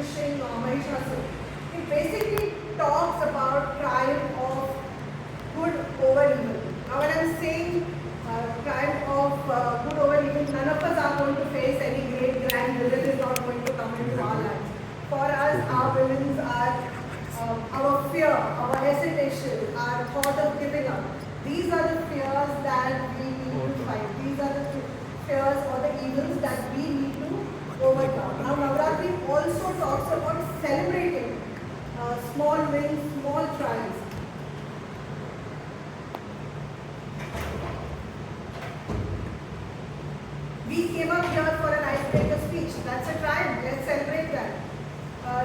publishing Mahishasur. It basically talks about triumph of good over evil. Now when I'm saying triumph of good over evil, none of us are going to face any great grand villain is not going to come into our lives. For us, our villains are our fear, our hesitation, our thought of giving up. These are the fears that we need to fight. These are the fears or the evils that we need to overcome. Now Navratri also talks about celebrating small wins, small triumphs. We came up here for an icebreaker speech. That's a triumph. Let's celebrate that.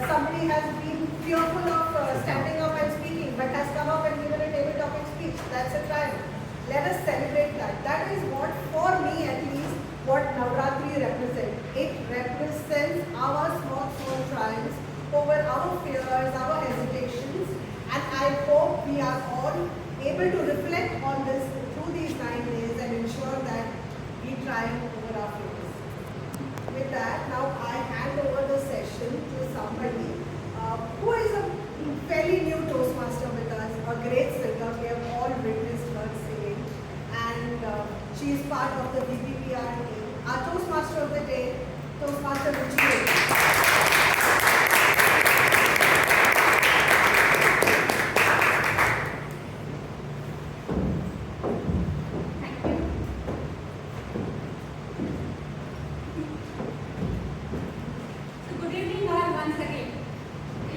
Somebody has been fearful of standing up and speaking, but has come up and given a table topic speech. That's a triumph. Let us celebrate that. That is what, for me at least, what Navratri represents. It represents our small triumphs over our fears, our hesitations, and I hope we are all able to reflect on this through these 9 days and ensure that we triumph over our fears. With that, now I hand over the session to somebody who is a fairly new Toastmaster with us, a great singer. We have all witnessed her singing, and she is part of the VPPR team. Our Toastmaster of the day, Toastmaster Ruchi.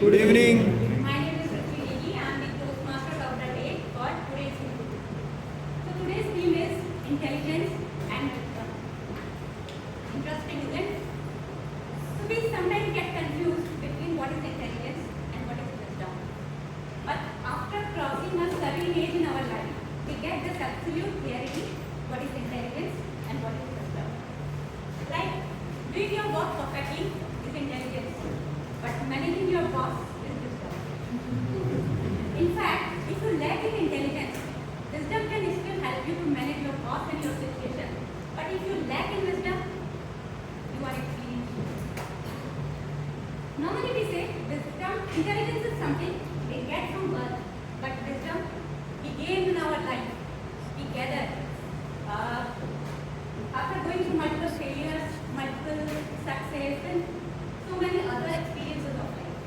Good evening. My name is Ruchi. I am the Toastmaster of the day for today's theme. So today's theme is intelligence and wisdom. Interesting, isn't it? So we sometimes get confused between what is intelligence and what is wisdom. But after crossing a certain age in our life, we get this absolute clarity what is intelligence and what is wisdom. Like doing your work perfectly is intelligence. But managing your boss is wisdom. In fact, if you lack in intelligence, wisdom can still help you to manage your boss and your situation. But if you lack in wisdom, you are experienced. Normally we say wisdom, intelligence is something we get from birth, but wisdom we gain in our life. We gather after going through multiple failures, multiple success, and so many other experiences of life.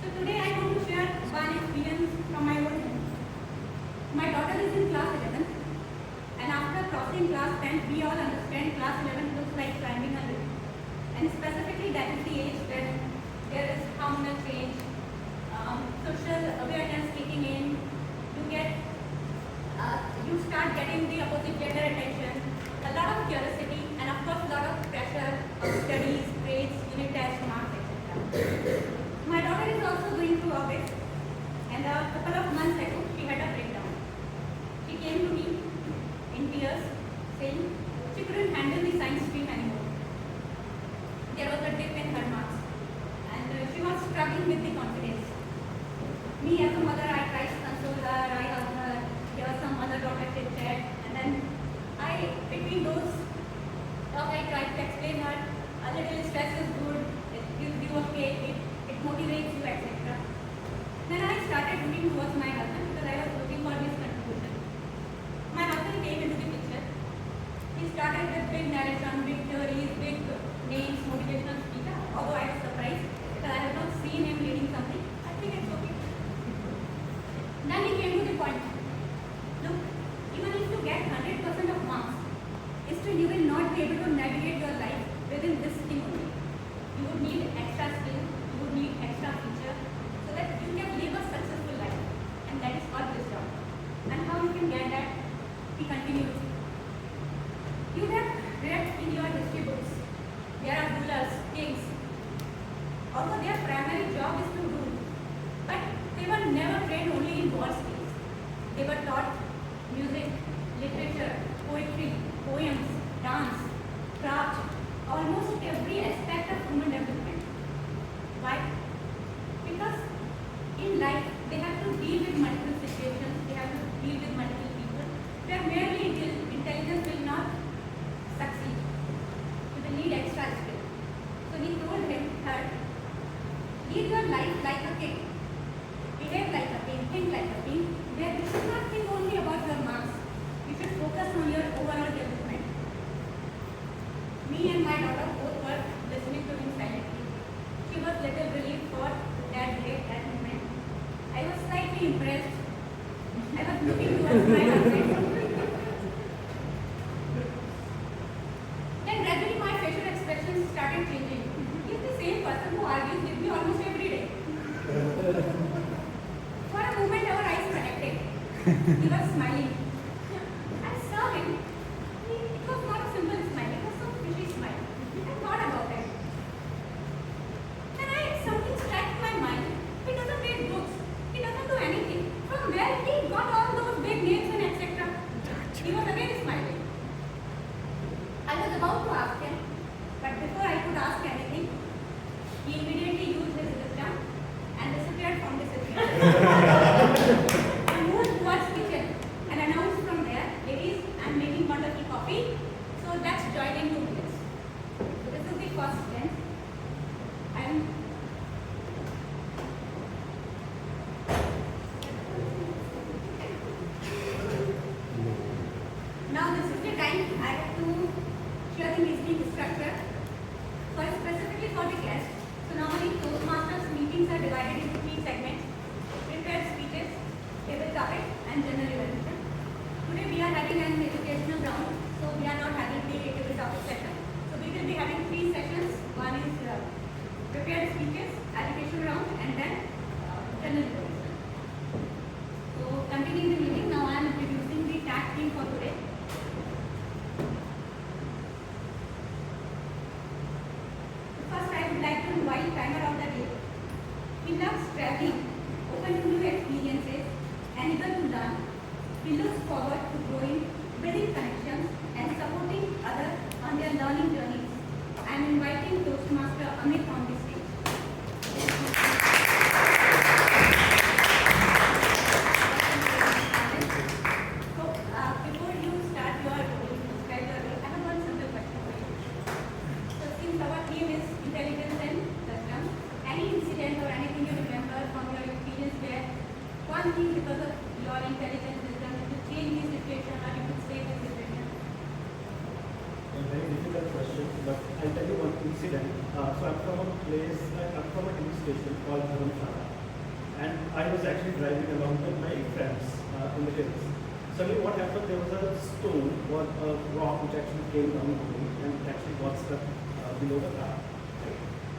So today I want to share one experience from my own life. My daughter is in class 11, and after crossing class 10, we all understand class 11 looks like climbing a hill. And specifically that is the age when there is hormonal change, social awareness kicking in, you start getting the opposite gender attention, a lot of curiosity, and of course a lot of pressure of studies, grades, unit tests, marks, etc. My daughter is also going through all this, and a couple of months ago she had a breakdown. She came to me in tears saying she couldn't handle the science stream anymore. There was a dip in her marks, and she was struggling with the confidence. Me as a mother, I tried to console her, I hugged her, there was some other daughter chit chat, and then between those talk, I tried to explain her, a little stress is good, it gives you a cake, it motivates you, etc. Then I started looking towards my husband because I was looking for his contribution. My husband came into the picture. He started with big narration, big theories, big names, motivational speaker, although I was surprised because I have not seen him reading something. I think it's okay. Then he came to the point. Look, even if you get 100% of marks, still you will not be able to navigate your life within this thing only. You would need extra skill, you would need extra feature so that you can live a successful life. And that is called wisdom. And how you can get that? He continues. You have read in your history books, there are rulers, kings. Although their primary job is to rule, but they were never trained only in war skills. They were taught music, literature, poetry, poems, dance, craft, almost every aspect of human development. Why? Because in life they have to deal with multiple situations, they have to deal with multiple people. Where merely intelligence will not succeed. You will need extra skill. So he told her think like a team, where you should not think only about your marks. You should focus on your overall development. Me and my daughter both were listening to him silently. She was little relieved for that day, that moment. I was slightly impressed. I was looking towards my husband. Then gradually my facial expressions started changing. He's the same person who argues with me almost every day. For a moment our eyes connected. He was smiling. I saw him. It was not a simple smile, it was some fishy smile. I thought about it. Then something struck my mind. He doesn't read books. He doesn't do anything. From where he got all those big names and etc. He was again smiling. I was about to ask him, but before I could ask anything, he immediately used his wisdom and disappeared from the situation. I moved towards kitchen and announced from there, ladies, I'm making wonderful coffee, so let's join in 2 minutes. This is the first step. Now this is the time I have to share the listening structure. Specifically for the guests. So normally Toastmasters meetings are divided into 3 segments: prepared speeches, table topic, and general evaluation. Today we are having an educational round, so we are not having the table topic session. So we will be having 3 sessions. One is prepared speeches, education round, and then general evaluation. So continuing the meeting, now I am introducing the tag team for today. First, I would like to invite timer of the day. He loves traveling, open to new experiences, and eager to learn. He looks forward to growing, building connections, and supporting others on their learning journeys. I am inviting Toastmaster Amit on the stage. So, before you start your role, describe your role, I have one simple question for you. So since our theme is intelligence and wisdom, any incident or anything you remember from your experience where one thing because of your intelligence wisdom you could change the situation or you could save the situation? A very difficult question, but I'll tell you one incident. So I'm from a hill station called Dharamshala, and I was actually driving along with my friends in the hills. Suddenly what happened, there was a stone or a rock which actually came down the road and it actually got stuck below the car.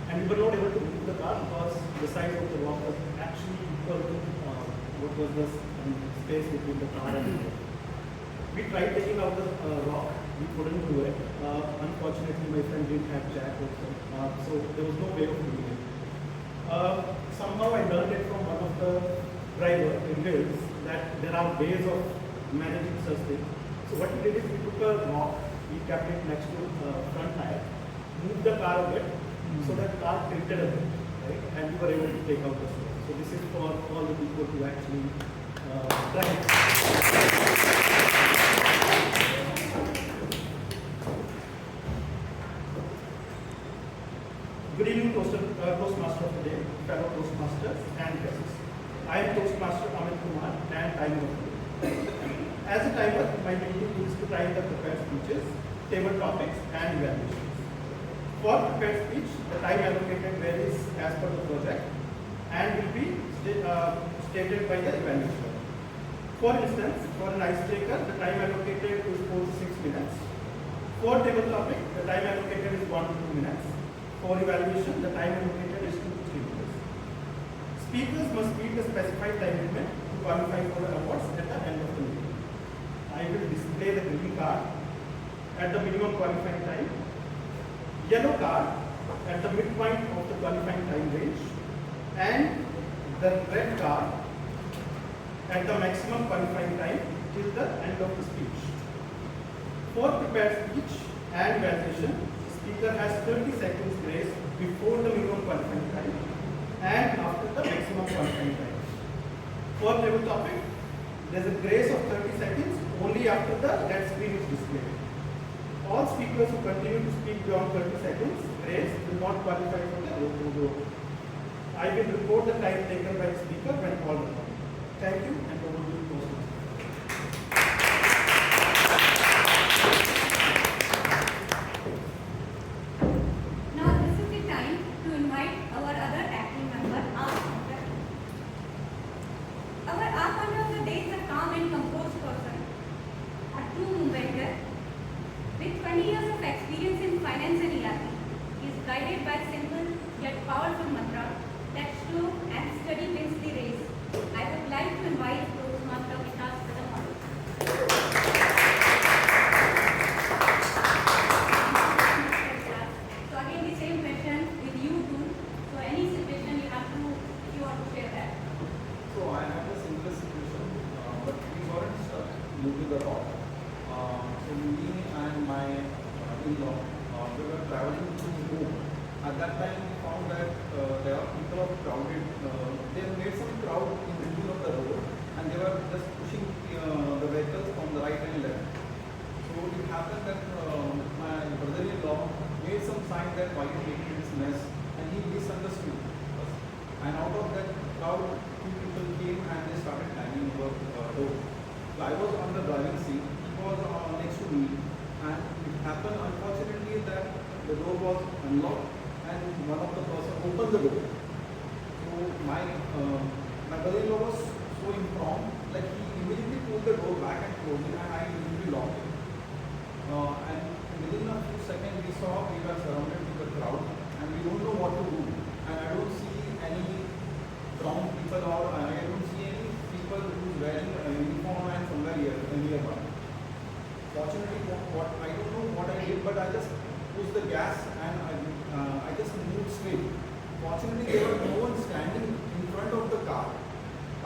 And we were not able to move the car because the size of the rock was actually equal to what was the space between the car and the road. We tried taking out the rock, we couldn't do it. Unfortunately, my friend didn't have jack also, so there was no way of doing it. Somehow I learned it from one of the drivers in hills that there are ways of managing such things. So what we did is we took a rock, we kept it next to front tire, moved the car a bit, so that car tilted a bit, right? And we were able to take out the stone. So this is for all the people who actually drive. Good evening, Toastmaster of the day, fellow Toastmasters and guests. I am Toastmaster Amit Kumar and timer of the day. As a timer, my duty is to time the prepared speeches, table topics, and evaluations. For prepared speech, the time allocated varies as per the project and will be stated by the evaluator. For instance, for an icebreaker, the time allocated is 4 to 6 minutes. For table topic, the time allocated is 1 to 2 minutes. For evaluation, the time allocated is 2 to 3 minutes. Speakers must meet the specified time limit to qualify for the awards at the end of the meeting. I will display the green card at the minimum qualifying time, yellow card at the midpoint of the qualifying time range, and the red card at the maximum qualifying time till the end of the speech. For prepared speech and evaluation, the speaker has 30 seconds grace before the minimum qualifying time and after the maximum qualifying time. For table topic, there is a grace of 30 seconds only after the red screen is displayed. All speakers who continue to speak beyond 30 seconds grace will not qualify for the road. I will report the time taken by the speaker when called upon. Thank you, and over to you, Toastmasters. Now this is the time to invite our other acting member, our founder. Our founder of the day is a calm and composed person, a true Mumbaiker. With 20 years of experience in finance and ERP, he is guided by simple yet powerful mantra that slow and steady wins the race. I would like to invite Toastmaster Vikas to the model. So again the same question with you too. So any situation you have to, if you want to share that. So I have a similar situation, but we weren't moved to the rock. So me and my in-law, we were traveling to Mumbai. At that time, we found that there are people of crowded. They made some crowd in the middle of the road, and they were just pushing the vehicles from the right and left. So it happened that my brother-in-law made some sign that why you making this mess, and he misunderstood us. And out of that crowd, two people came and they started climbing over the door. So I was on the driving seat, he was next to me, and it happened unfortunately that the door was unlocked and one of the person opened the door. So my brother-in-law was so informed, like he immediately pulled the door back and closed it, and I immediately locked it. And within a few seconds we saw we were surrounded with the crowd and we don't know what to do. And I don't see any brown people or I don't see any people who's wearing a uniform and somewhere here nearby. Fortunately, I don't know what I did, but I just pushed the gas and I just moved straight. Fortunately, there was no one standing in front of the car.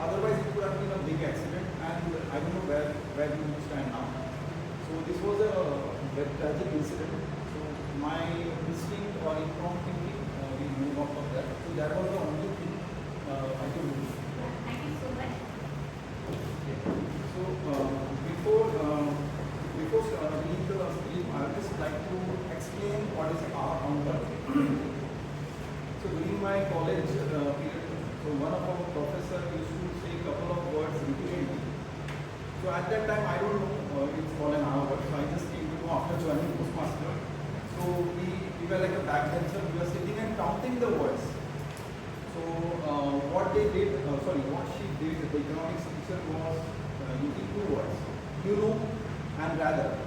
Otherwise, it could have been a big accident, and I don't know where we would stand now. So this was a very tragic incident. So my instinct or impromptu thinking, we moved off of that. So that was the only thing I could do. Thank you so much. Okay. So before leaving the film, I would just like to explain what is our counter. So during my college period, so one of our professors used to say a couple of words repeatedly. So at that time, I don't know, it's for an hour, so I just came to know after joining Toastmaster. So we were like a backbencher, we were sitting and counting the words. So what she did, the economics teacher was using two words, you know and rather.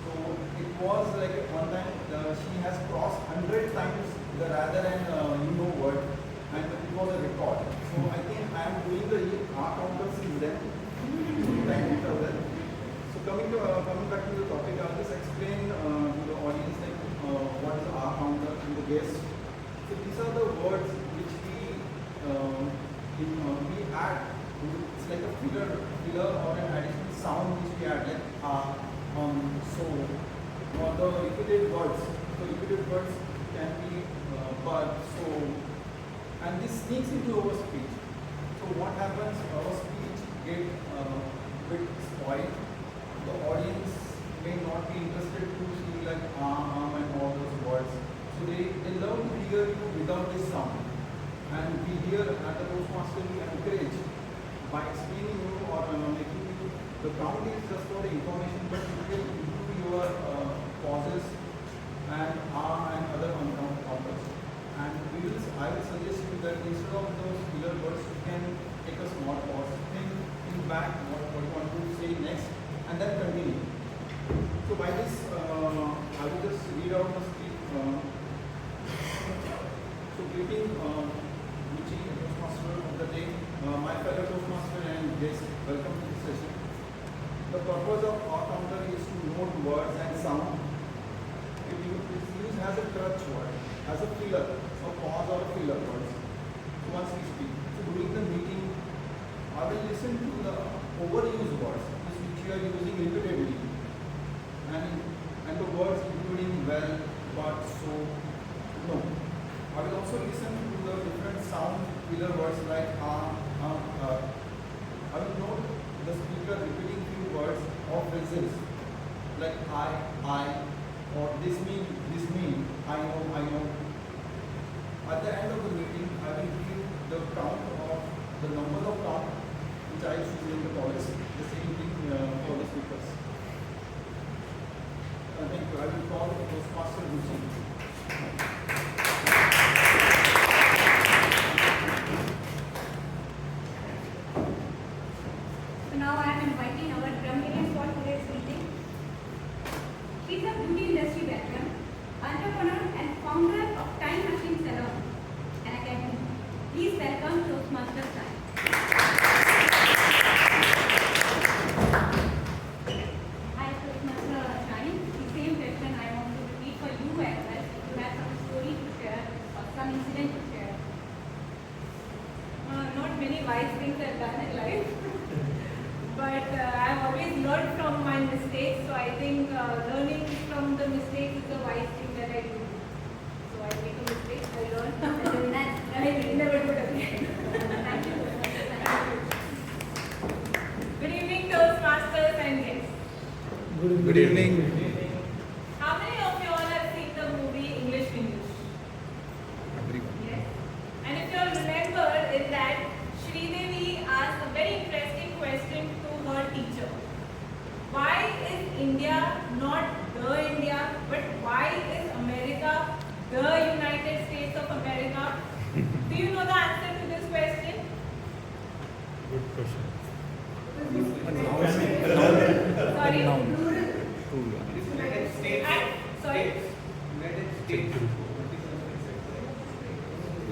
So it was like one time she has crossed 100 times the rather and you know word, and it was a record. So I think I am doing the R counter since then. Thank you for that. So coming back to the topic, I'll just explain to the audience like what is R counter and the guest. So these are the words which we add. It's like a filler or an additional sound which we add, like so, or the repeated words. So repeated words can be but, so, and this sneaks into our speech. So what happens? Our speech get bit spoiled. The audience may not be interested to see like and all those words. So they love to hear you without this sound. And we here at the Toastmaster we encourage by explaining you or making you, the count is just for the information, but you will improve your pauses and and other counters. And I will suggest you that instead of those filler words, you can take a small pause, think back what you want to say next, and then continue. So by this, I will just read out the script. So greeting, Ruchi, Toastmaster of the day, my fellow Toastmaster and guests, welcome to this session. The purpose of our counter is to note words and sound. It is used as a crutch word, as a filler, a pause or a filler words. So once we speak. So during the meeting, I will listen to the overused words, which you are using repeatedly, and the words including well, but, so, no. I will also listen to the different sound filler words like I will note the speaker repeating few words or phrases like I, or this mean, I know. At the end of the meeting, I will give the count of the number of count which some incident to share. Not many wise things I've done in life, but I've always learned from my mistakes. So I think learning from the mistakes is the wise thing that I do. So I make a mistake, I learn, and then I never do it again. Thank you. Good evening, Toastmasters and guests. Good evening. How many of you all have seen the movie English English? Everyone. Yes. And if you all remember, in that Sridevi asked a very interesting question to her teacher. Why is India not the India, but why is America the United States of America? Do you know the answer to this question? Good question. Sorry? United States. Sorry? United States.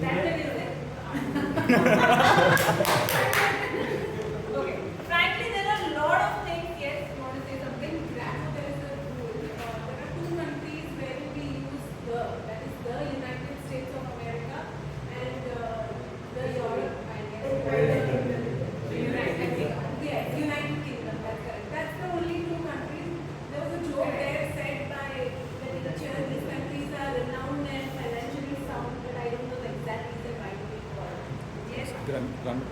That's the reason. Okay. Frankly, there are a lot of things. Yes, you want to say something? There is a rule. There are two countries where we use the, that is the United States of America and the Europe, I guess. United Kingdom, that's correct. That's the only two countries. There was a joke there said by the teacher, these countries are renowned and financially sound, but I don't know the exact reason why we call it. Yes. Frankly,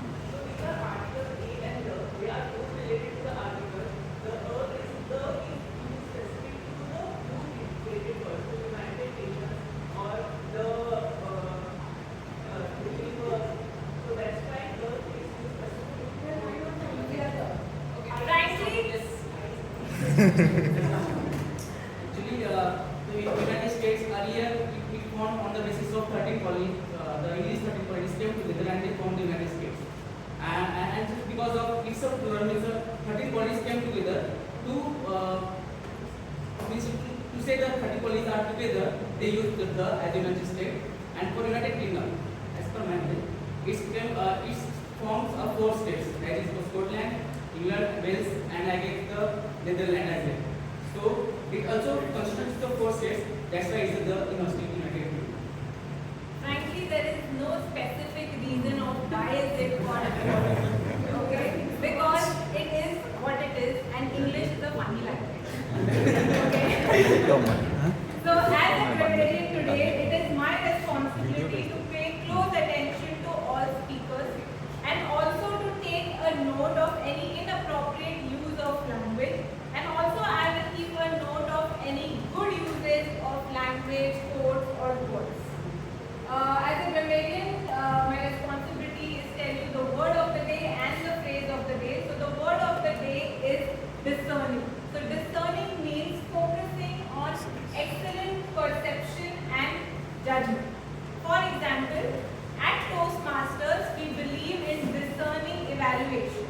Actually, the United States earlier it formed on the basis of 13 colonies. The English 13 colonies came together and they formed the United States. And just because of its of pluralism, 13 colonies came together to to say that 30 colonies are together. They used the as United States. And for United Kingdom, as per my knowledge, it forms of 4 states. That is Scotland, England, Wales, and I guess the Netherlands as well. So it also constitutes the 4 states. That's why it's the United Kingdom. frankly, there is no specific reason of why is it called okay? Because it is what it is, and English is a funny language. Okay? So as a graduate today, it is my responsibility to pay close attention to all speakers and also to take a note of any inappropriate use of language, and also I will keep a note of any good usage of language, quotes or words. As a grammarian, my responsibility is tell you the word of the day and the phrase of the day. So the word of the day is discerning. So discerning means focusing on excellent perception and judgment. For example, at Toastmasters, we believe in discerning evaluation.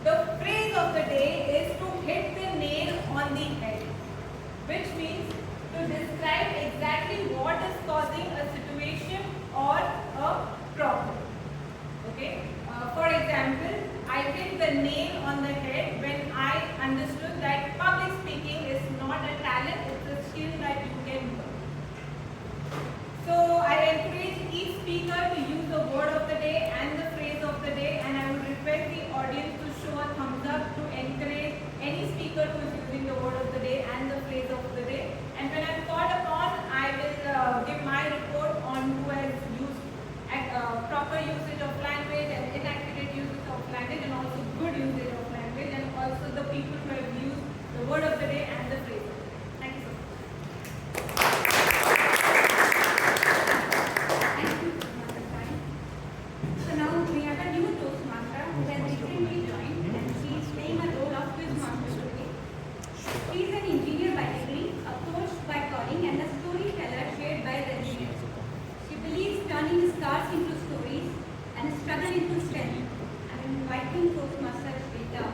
The phrase of the day is to hit the nail on the head, which means to describe exactly what is causing a situation or a problem. Okay? For example, I hit the nail on the head when I understood that public speaking is not a talent, it's a skill that you can learn. So I encourage each speaker to use the word of the day and the phrase of the day, and I would request the audience to show a thumbs up to encourage any speaker who is using the word of the day and the phrase of the day. And when I'm called upon, I will give my report on who has used proper usage of language and inaccurate usage of language, and also good usage of language, and also the people who have used the word of the day and the phrase of the day. Thank you so much. Thank you, Mr. Sai. So now we have a new Toastmaster who has recently joined and she is playing a role of quiz master today. She is an engineer by degree, a coach by calling, and a storyteller shared by resilience. She believes turning scars into stories and struggle into strength. I am inviting Toastmaster Shweta.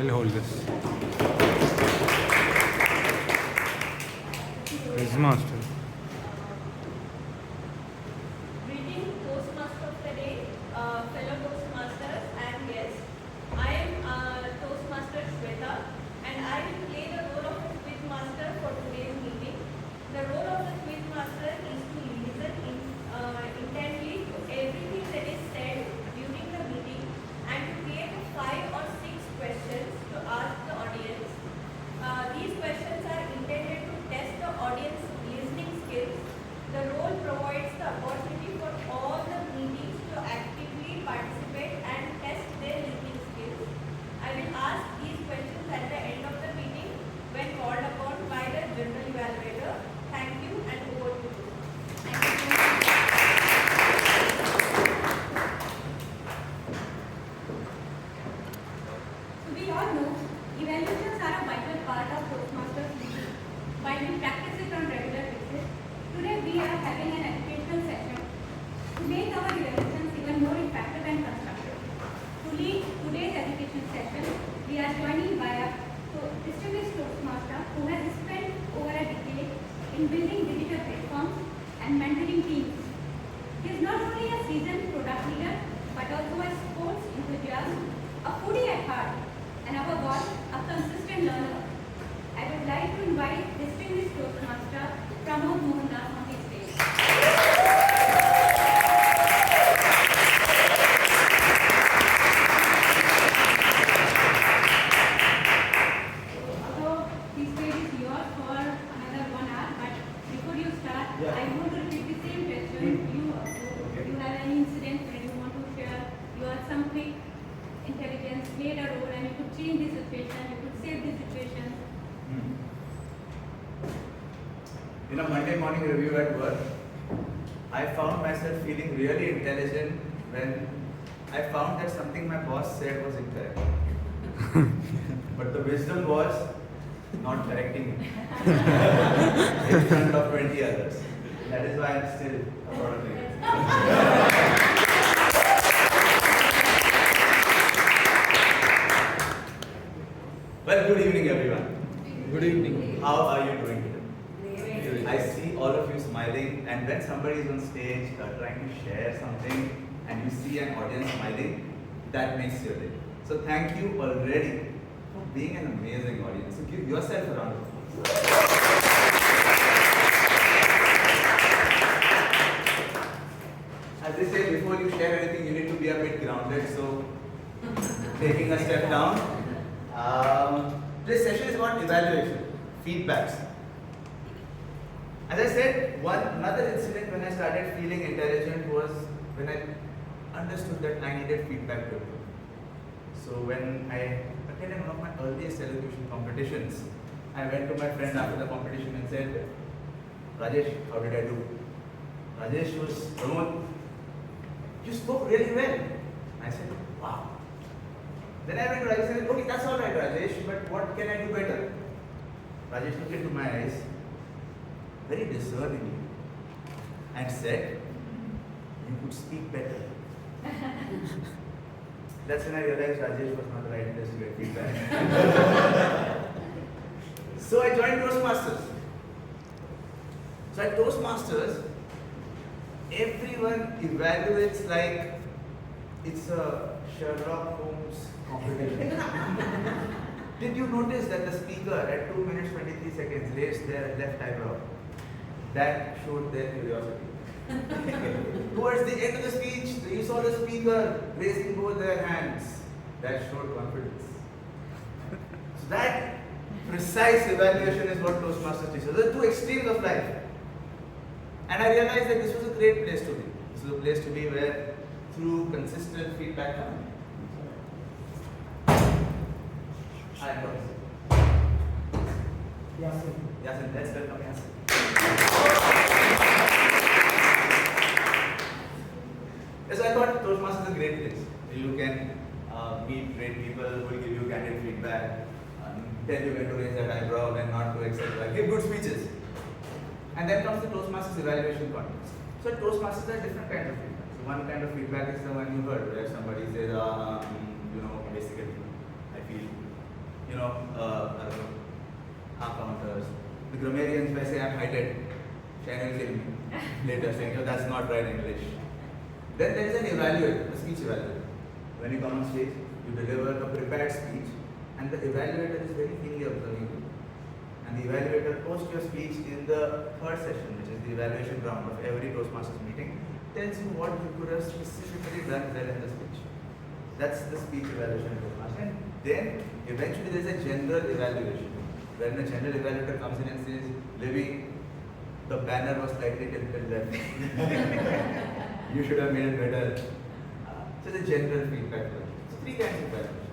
I'll hold this. Quizmaster. Greeting Toastmaster of the day, fellow Toastmasters and guests. I am Toastmaster Shweta and I will play the role of a Quizmaster for today's meeting. The role of the Quizmaster is to listen intently to everything that is said during the meeting and to create 5 or 6 questions to ask the audience. These questions are intended to test the audience listening skills. The role provides the opportunity for all the meetings to actively participate and test their listening skills. I will ask these questions at the end of the meeting when called upon by the general evaluator. Thank you and over to you. Thank you so much. So we all know evaluations are a vital part of Toastmasters meeting. While we practice it on regular basis, today we are having an educational session to make our evaluations even more effective and constructive. To lead today's education session, we are joining by a distinguished Toastmaster who has spent over a decade in building digital platforms and mentoring teams. He is not only a seasoned product leader, but also a sports enthusiast, a foodie at heart, and above all, a consistent learner. I would like to invite distinguished Toastmaster Pramod Mohandas on the stage. So, the stage is yours for another 1 hour, but before you start, Yeah. I want to repeat the same question to you also. Okay. Do you have any incident where you want to share your some quick intelligence played a role and you could change the situation, you could save the situation? In a Monday morning review at work, I found myself feeling really intelligent when I found that something my boss said was incorrect. But the wisdom was not correcting me in front of 20 others. That is why I'm still a product leader. Well, good evening, everyone. Good evening. How are you doing today? I see all of you smiling, and when somebody is on stage trying to share something and you see an audience smiling, that makes your day. So thank you already for being an amazing audience. So give yourself a round of applause. As they say, before you share anything, you need to be a bit grounded. So taking a step down. This session is about evaluation, feedbacks. As I said, another incident when I started feeling intelligent was when I understood that I needed feedback to improve. So when I attended one of my earliest elocution competitions, I went to my friend after the competition and said, Rajesh, how did I do? Rajesh was, Pramod, you spoke really well. I said, wow. Then I went to Rajesh and said, okay, that's all right, Rajesh, but what can I do better? Rajesh looked into my eyes very discerningly and said, you could speak better. That's when I realized Rajesh was not the right place to get feedback. So I joined Toastmasters. So at Toastmasters, everyone evaluates like it's a Sherlock Holmes competition. Did you notice that the speaker at 2 minutes 23 seconds raised their left eyebrow? That showed their curiosity. Towards the end of the speech, you saw the speaker raising both their hands. That showed confidence. So that precise evaluation is what Toastmasters teaches. There are two extremes of life. And I realized that this was a great place to be. This was a place to be where through consistent feedback comes. Hi, boss. Yasin, let's welcome Yasin. Yes, I thought Toastmasters is a great place. You can meet great people who will give you candid feedback, tell you when to raise that eyebrow, when not to, etc. Give good speeches. And then comes the Toastmasters evaluation contest. So at Toastmasters there are different kinds of feedback. So one kind of feedback is the one you heard, where somebody says, basically, I feel I don't know, half counters. The grammarians may say I'm heighted. Shane will kill me later saying, that's not right English. Then there is an evaluator, a speech evaluator. When you come on stage, you deliver a prepared speech, and the evaluator is very keenly observing you. And the evaluator post your speech in the third session, which is the evaluation round of every Toastmasters meeting, tells you what you could have specifically done well in the speech. That's the speech evaluation Toastmaster. And then eventually there is a general evaluation. When the general evaluator comes in and says, Livy, the banner was slightly tilted left. You should have made it better. So the general feedback. So three kinds of evaluation.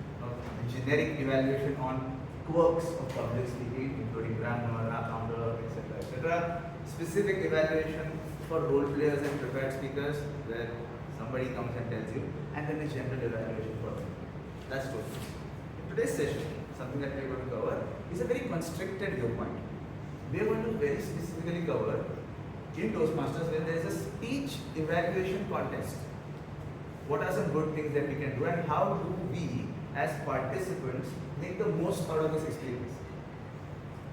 Generic evaluation on quirks of public speaking, including grammar, counter, etc. Specific evaluation for role players and prepared speakers, where somebody comes and tells you, and then a general evaluation for them. That's total. In today's session, something that we're going to cover is a very constricted viewpoint. We're going to very specifically cover in Toastmasters when there is a speech evaluation contest. What are some good things that we can do, and how do we as participants make the most out of this experience?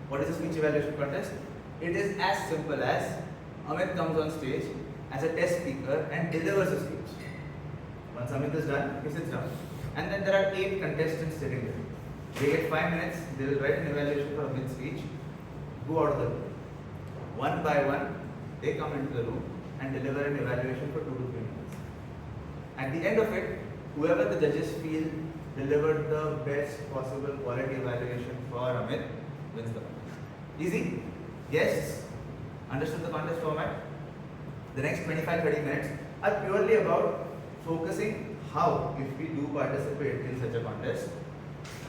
What is a speech evaluation contest? It is as simple as Amit comes on stage as a test speaker and delivers a speech. Once Amit is done, he sits down. And then there are 8 contestants sitting there. They get 5 minutes, they will write an evaluation for Amit's speech, go out of the room. One by one, they come into the room and deliver an evaluation for 2 to 3 minutes. At the end of it, whoever the judges feel delivered the best possible quality evaluation for Amit wins the contest. Easy? Yes? Understood the contest format? The next 25-30 minutes are purely about focusing how, if we do participate in such a contest,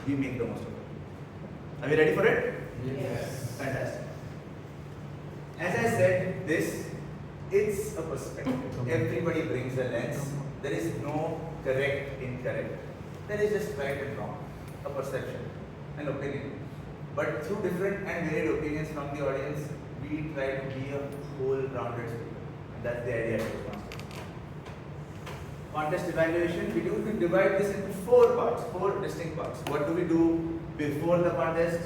we make the most of it. Are we ready for it? Yes. Fantastic. As I said, it's a perspective. Everybody brings a lens. There is no correct, incorrect. There is just right and wrong, a perception, an opinion. But through different and varied opinions from the audience, we try to be a whole rounded speaker. And that's the idea of Toastmasters. Contest evaluation, we divide this into 4 parts, 4 distinct parts. What do we do before the contest?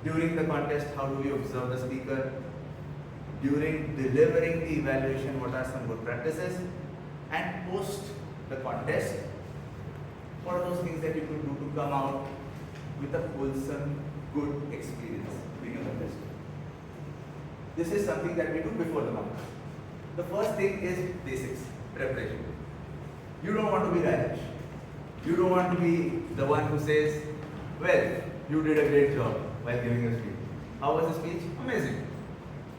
During the contest, how do we observe the speaker? During delivering the evaluation, what are some good practices? And post the contest, what are those things that you could do to come out with a wholesome, good experience being a contestant? This is something that we do before the contest. The first thing is basics, preparation. You don't want to be Rajesh. You don't want to be the one who says, well, you did a great job while giving a speech. How was the speech? Amazing.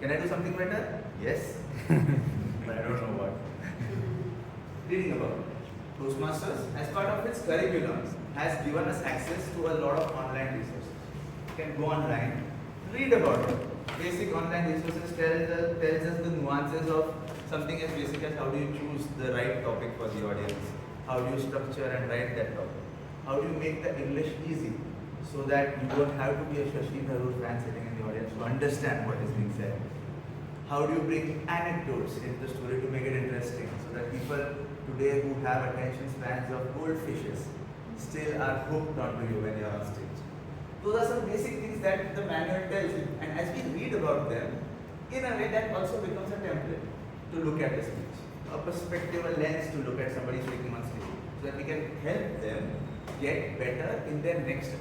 Can I do something better? Yes. But I don't know what. Reading about it. Toastmasters, as part of its curriculum, has given us access to a lot of online resources. You can go online, read about it. Basic online resources tells us the nuances of something as basic as how do you choose the right topic for the audience, how do you structure and write that topic, how do you make the English easy so that you don't have to be a Shashi Tharoor fan sitting in the audience to understand what is being said. How do you bring anecdotes into the story to make it interesting so that people today who have attention spans of goldfishes still are hooked onto you when you are on stage. Those are some basic things that the manual tells you, and as we read about them, in a way that also becomes a template to look at the speech, a perspective, a lens to look at somebody speaking on stage, so that we can help them get better in their next step.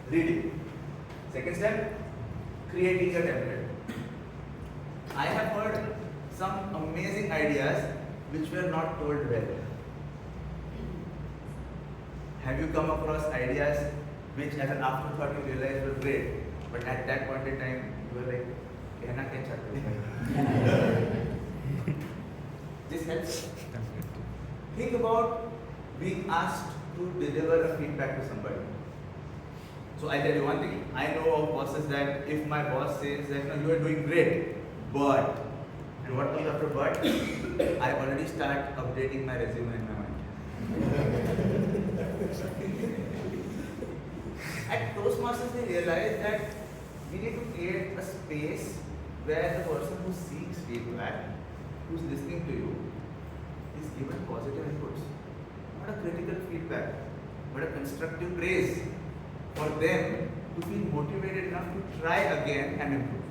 Reading. Second step, creating a template. I have heard some amazing ideas which were not told well. Have you come across ideas which as an afterthought you realize were great, but at that point in time you were like, कहना क्या चाहते हो? This helps. Think about being asked to deliver a feedback to somebody. So I tell you one thing, I know of bosses that if my boss says that no, you are doing great, but, and what comes after but? I already start updating my resume in my mind. At Toastmasters, they realize that we need to create a space where the person who seeks feedback, who's listening to you, given positive inputs, not a critical feedback, but a constructive praise. for them to feel motivated enough to try again and improve.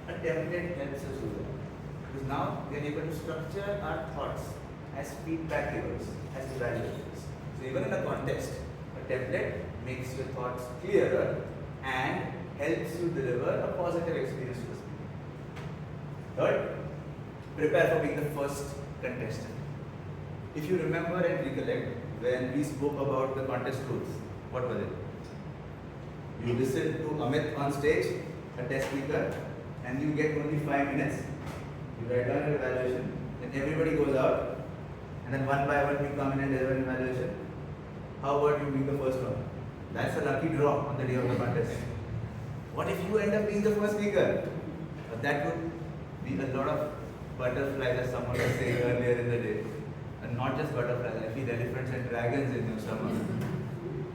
A template helps us do that. Because now we are able to structure our thoughts as feedback givers, as evaluators. So even in a contest, a template makes your thoughts clearer and helps you deliver a positive experience to the speaker. Third, prepare for being the first contestant. If you remember and recollect, when we spoke about the contest rules, what was it? You listen to Amit on stage, a test speaker, and you get only 5 minutes. You write down your evaluation, then everybody goes out, and then one by one you come in and deliver an evaluation. How about you being the first one? That's a lucky draw on the day of the contest. What if you end up being the first speaker? That would be a lot of butterflies, as someone was saying earlier in the day. And not just butterflies, I feel elephants and dragons in your stomach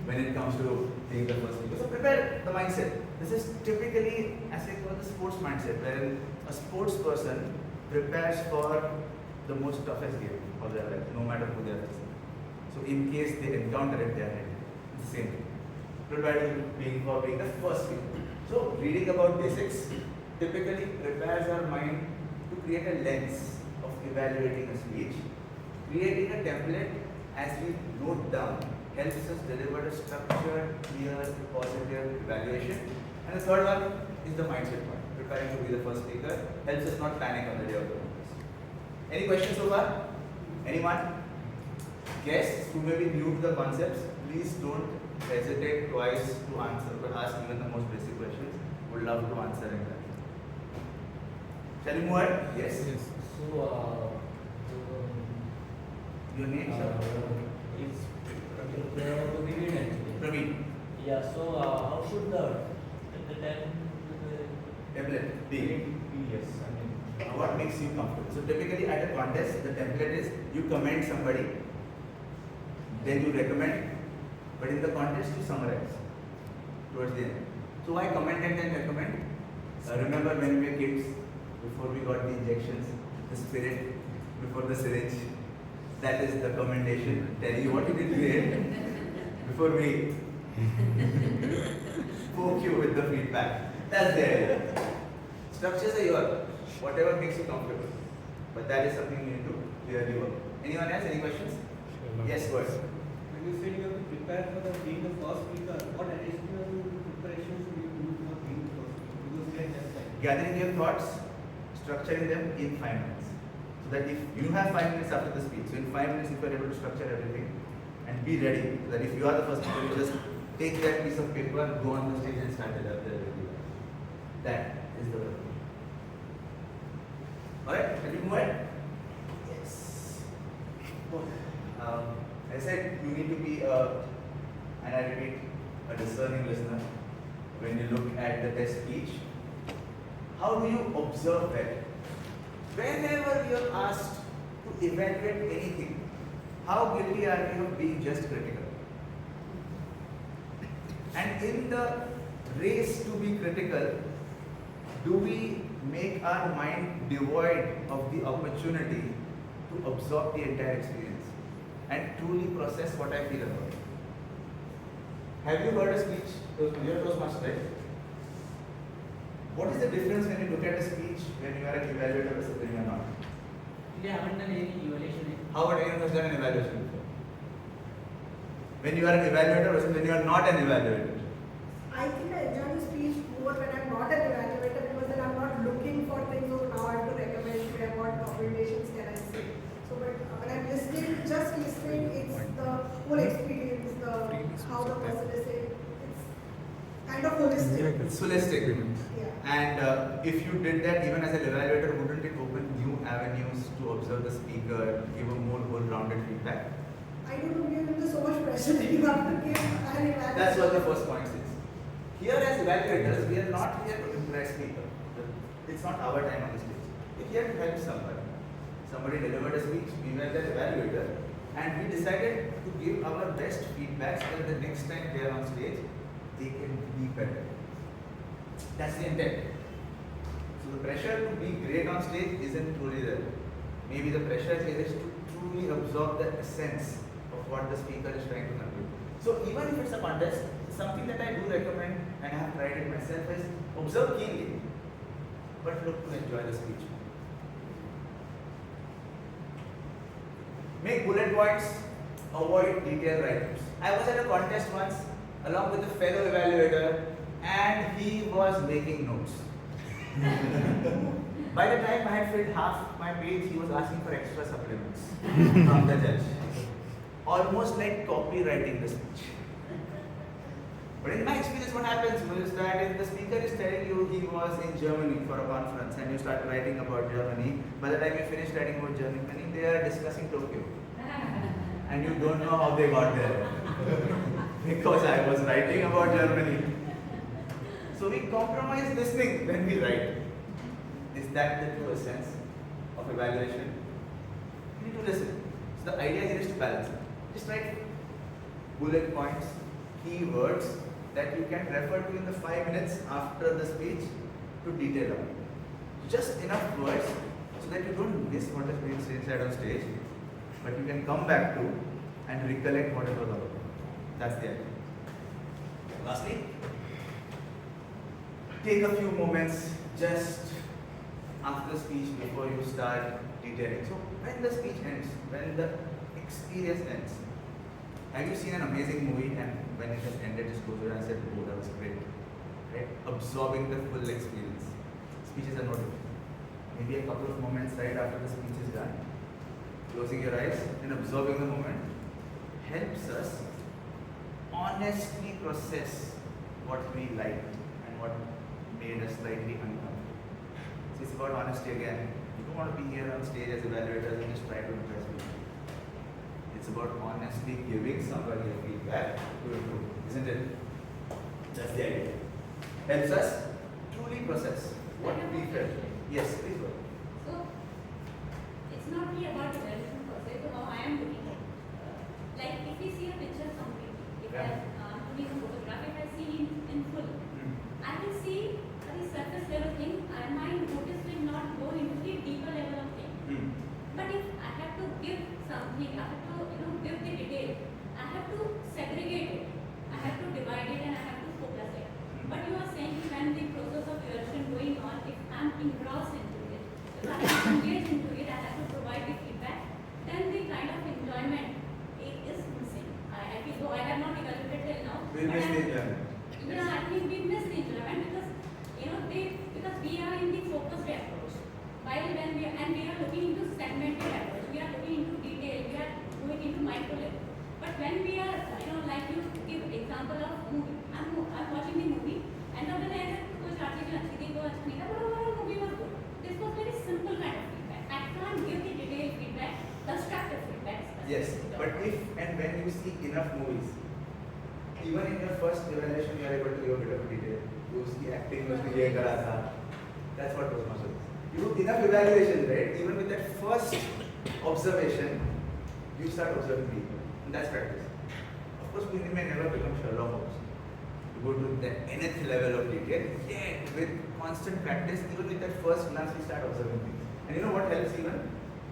when it comes to being the first speaker. So prepare the mindset. This is typically, as I call, the sports mindset, wherein a sports person prepares for the most toughest game of their life, no matter who they are facing. So in case they encounter it, they are ready. It's the same thing. Prepare for being the first speaker. So reading about basics typically prepares our mind to create a lens of evaluating a speech. Creating a template as we note down helps us deliver a structured, clear, positive evaluation. And the third one is the mindset part. Preparing to be the first speaker helps us not panic on the day of the contest. Any questions so far? Anyone? Guests who may be new to the concepts, please don't hesitate twice to answer, but ask even the most basic questions. Would love to answer in that. Shall we move ahead? Yes. So, Your name, sir? it's Praveen. Praveen. Yeah, so how should the Template. B. Yes, I mean, What makes you comfortable? So typically at a contest, the template is you commend somebody, then you recommend, but in the contest you summarize towards the end. So why commend and then recommend? Remember when we were kids, before we got the injections, the spirit before the syringe, that is the commendation. Tell you what you did great before we poke you with the feedback. That's the idea. Structures are yours, whatever makes you comfortable. But that is something you need to clearly work. Anyone else? Any questions? Yes, go ahead. When you said you have to prepare for being the first speaker, what additional preparation should you do for being the first speaker? Because we are just like Gathering your thoughts, structuring them in 5 minutes. So that if you have 5 minutes after the speech, so in 5 minutes if you are able to structure everything and be ready, so that if you are the first speaker, you just take that piece of paper, go on the stage and start it up there. That is the way. Alright, can we move ahead? Yes. I said you need to be and I repeat, a discerning listener when you look at the test speech. How do you observe that? Whenever you are asked to evaluate anything, how guilty are you of being just critical? And in the race to be critical, do we make our mind devoid of the opportunity to absorb the entire experience and truly process what I feel about it? Have you heard a speech? You're a Toastmaster, right? What is the difference when you look at a speech when you are an evaluator versus when you are not? We haven't done any evaluation. How about anyone who has done an evaluation before? When you are an evaluator versus when you are not an evaluator? I think I enjoy the speech more when I'm not an evaluator because then I'm not looking for things of how I have to recommend to them, what recommendations can I say. So but when I'm listening, just listening, it's the whole experience, the how the person is saying. It's kind of holistic. It's holistic. Yeah. And if you did that even as an evaluator, wouldn't it open new avenues to observe the speaker, give a more whole-rounded feedback? I don't know, we're under so much pressure that you have to give an evaluation. That's what the first point is. Here as evaluators, we are not here to impress people. It's not our time on the stage. We're here to help somebody. Somebody delivered a speech, we were their evaluator, and we decided to give our best feedback so that the next time they are on stage, they can be better. That's the intent. So the pressure to be great on stage isn't truly there. Maybe the pressure here is to truly absorb the essence of what the speaker is trying to convey. So even if it's a contest, something that I do recommend, and I have tried it myself, is observe keenly, but look to enjoy the speech. Make bullet points, avoid detailed write-ups. I was at a contest once along with a fellow evaluator, and he was making notes. By the time I had filled half my page, he was asking for extra supplements from the judge. Almost like copywriting the speech. But in my experience, what happens is that if the speaker is telling you he was in Germany for a conference and you start writing about Germany, by the time you finish writing about Germany, they are discussing Tokyo. And you don't know how they got there. Because I was writing about Germany. So we compromise listening when we write. Is that the true essence of evaluation? You need to listen. So the idea here is to balance it. Just write bullet points, keywords that you can refer to in the 5 minutes after the speech to detail out. Just enough words so that you don't miss what is being said on stage, but you can come back to and recollect what it was about. That's the idea. Lastly, take a few moments just after the speech before you start detailing. So when the speech ends, when the experience ends, have you seen an amazing movie and when it has ended, just goes around and said, oh, that was great. Right? Absorbing the full experience. Speeches are not different. Maybe a couple of moments right after the speech is done, closing your eyes and absorbing the moment helps us honestly process what we liked and what made us slightly uncomfortable. So it's about honesty again. You don't want to be here on stage as evaluators and just try to impress people. It's about honestly giving somebody a feedback to improve, isn't it? That's the idea. Helps us truly process what we felt. Yes, please go. So, it's not really about evaluation per se, so how I am looking at it. Like, if we see a picture completely, if Yeah. I'm doing a photograph, if I see in full, I will see the surface level thing, and my notice will not go into the deeper level of thing. But if I have to give something, I have to, give the detail, I have to segregate it, I have to divide it, and I have to focus it. But you are saying when the process of evaluation going on, if I'm engrossed into it, if I am engaged into it, I have to provide the feedback, then the kind of enjoyment is missing. I feel, though I have not evaluated till now. We'll but miss the I'm- enjoyment. Yeah, I think we miss the enjoyment because, because we are in the focused approach. While when we are looking into segmented approach, we are looking into detail, we are going into micro level. But when we are, like you give example of movie, I'm watching the movie, and then I said, "Kuch achi thi achhi thi, wo achhi nahi tha," but overall movie was good. This was very simple kind of feedback. I can't give the detailed feedback, constructive feedback. Yes, but if and when you see enough movies, even in your first evaluation, you are able to give a bit of detail. You see acting, you see ye kara tha. That's what Toastmasters is. You do enough evaluation, right? Even with that first observation, you start observing people. And that's practice. Of course, we may never become Sherlock Holmes. You go to the nth level of detail, yet with constant practice, even with that first glance, we start observing things. And you know what helps even?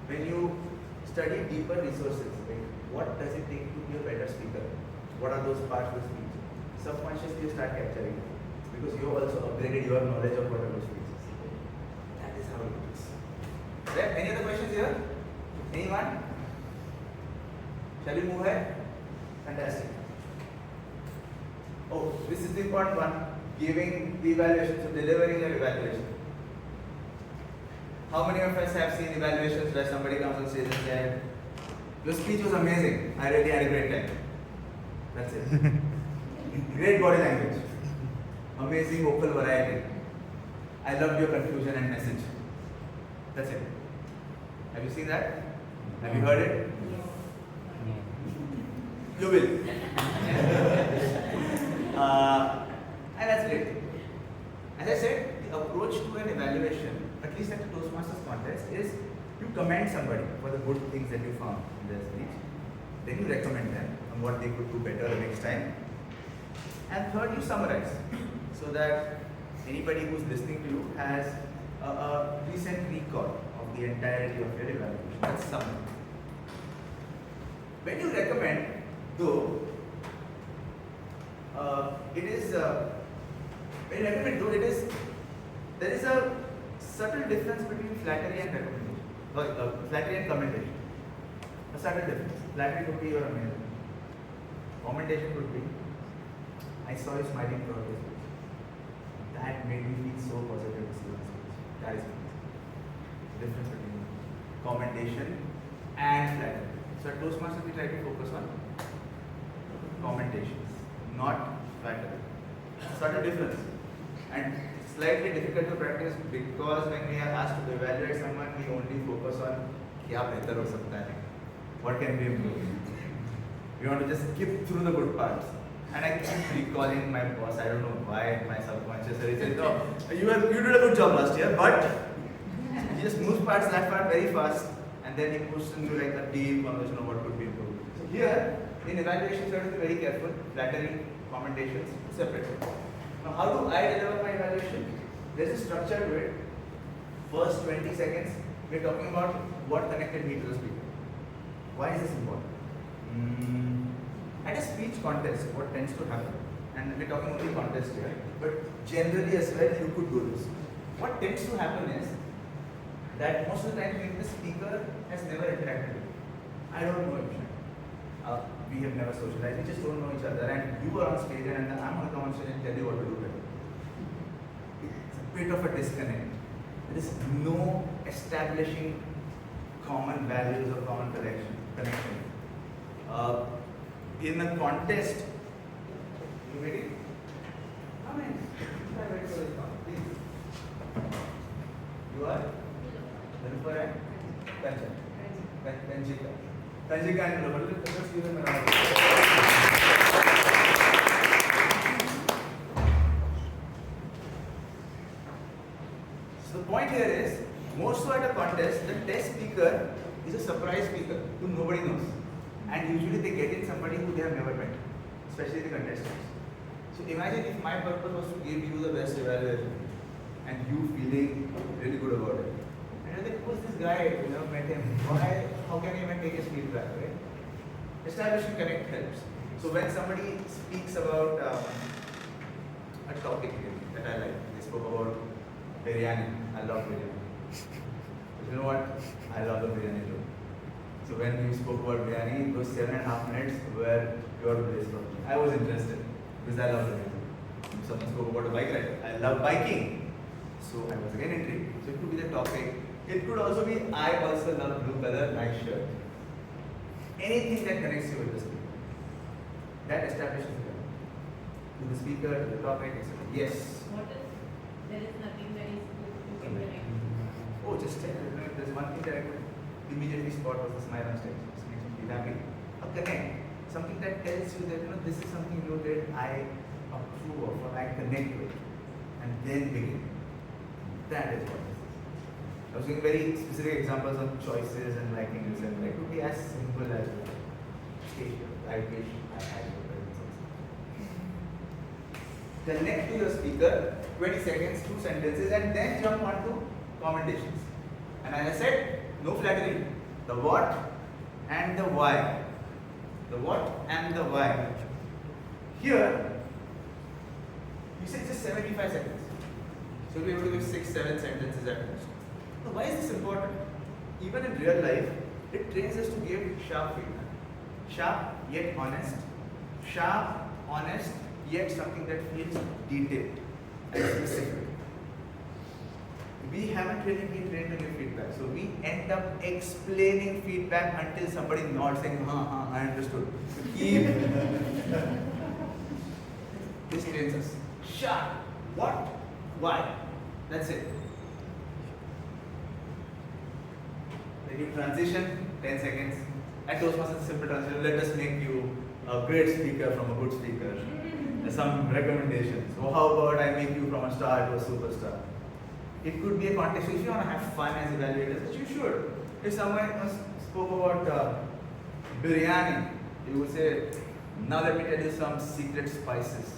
When you study deeper resources, like what does it take to be a better speaker? What are those parts of the speech? Subconsciously, you start capturing it because you have also upgraded your knowledge of whatever speech is. That is how it works. Right? Any other questions here? Anyone? Shall we move ahead? Fantastic. Oh, this is the important one. Giving the evaluation, so delivering your evaluation. How many of us have seen evaluations where somebody comes on stage and said, "Your speech was amazing. I really had a great time." That's it. Great body language. Amazing vocal variety. I loved your conclusion and message. That's it. Have you seen that? Have you heard it? You will. And that's great. As I said, the approach to an evaluation, at least at the Toastmasters contest, is you commend somebody for the good things that you found in their speech. Then you recommend them on what they could do better the next time. And third, you summarize so that anybody who's listening to you has a recent recall of the entirety of your evaluation. That's summary. When you recommend, though, it is when recommend do it is there is a subtle difference between flattery and recommendation. Flattery and commendation. A subtle difference. Flattery could be your amazing. Commendation could be, I saw you smiling throughout this speech. That made me feel so positive to see you on stage. That is the difference between commendation and flattery. So at Toastmasters we try to focus on commendations, not flattery. Subtle difference. And slightly difficult to practice because when we are asked to evaluate someone, we only focus on क्या बेहतर हो सकता है, what can we improve. We want to just skip through the good parts. And I keep recalling my boss. I don't know why my subconscious says, "No, you did a good job last year," but he just moves past that part very fast, and then he pushes into like a deep conversation of what could be improved. So here, in evaluations, you have to be very careful. Flattery, commendations, separate. Now, how do I deliver my evaluation? There's a structure to it. First 20 seconds, we're talking about what connected me to the speaker. Why is this important? At a speech contest, what tends to happen, and we're talking only contest here, but generally as well, you could do this. What tends to happen is that most of the time, the speaker has never interacted with you. I don't know him. We have never socialized, we just don't know each other, and you are on stage and I'm on the come on stage and tell you what to do better. It's a bit of a disconnect. There is no establishing common values or common connection. In a contest, you ready? Come in. Please. You are? Nilufar and Kanjika. Kanjika and Nilufar. Let's give them a round. So the point here is, most of at a contest, the test speaker is a surprise speaker who nobody knows. And usually they get in somebody who they have never met, especially the contestants. So imagine if my purpose was to give you the best evaluation and you feeling really good about it. And you're like, who's this guy? You never met him. Why? How can you even take his feedback, right? Establishing connect helps. So when somebody speaks about a topic that I like, they spoke about biryani. I love biryani. But you know what? I love the biryani too. So when we spoke about biryani, those 7.5 minutes were pure bliss for me. I was interested because I love biryani. Someone spoke about a bike ride. I love biking. So I was again intrigued. So it could be the topic. It could also be I also love blue color, nice shirt. Anything that connects you with the speaker. That establishes the connection. To the speaker, to the topic, etc. Yes. What if there is nothing that is good to connect? Oh, just tell me. There's one thing that I could immediately spot was the smile on stage. This makes me feel happy. A connect. Something that tells you that this is something you did, I approve of or I connect with. And then begin. That is what this is. I was giving very specific examples of choices and likings, and it could be as simple as I wish I had your presence also. Connect to your speaker, 20 seconds, 2 sentences, and then jump on to commendations. And as I said, no flattery. The what and the why. The what and the why. Here, you said just 75 seconds. So you'll be able to give 6-7 sentences at most. Now, why is this important? Even in real life, it trains us to give sharp feedback. Sharp yet honest. Sharp, honest, yet something that feels detailed and specific. We haven't really been trained to give feedback. So we end up explaining feedback until somebody nods saying, I understood. Keep. This trains us. Sharp. What? Why? That's it. Then you transition, 10 seconds. At Toastmasters, simple transition. Let us make you a great speaker from a good speaker. Some recommendations. So how about I make you from a star to a superstar? It could be a contest. So if you want to have fun as evaluators, which you should. If someone spoke about biryani, you would say, now let me tell you some secret spices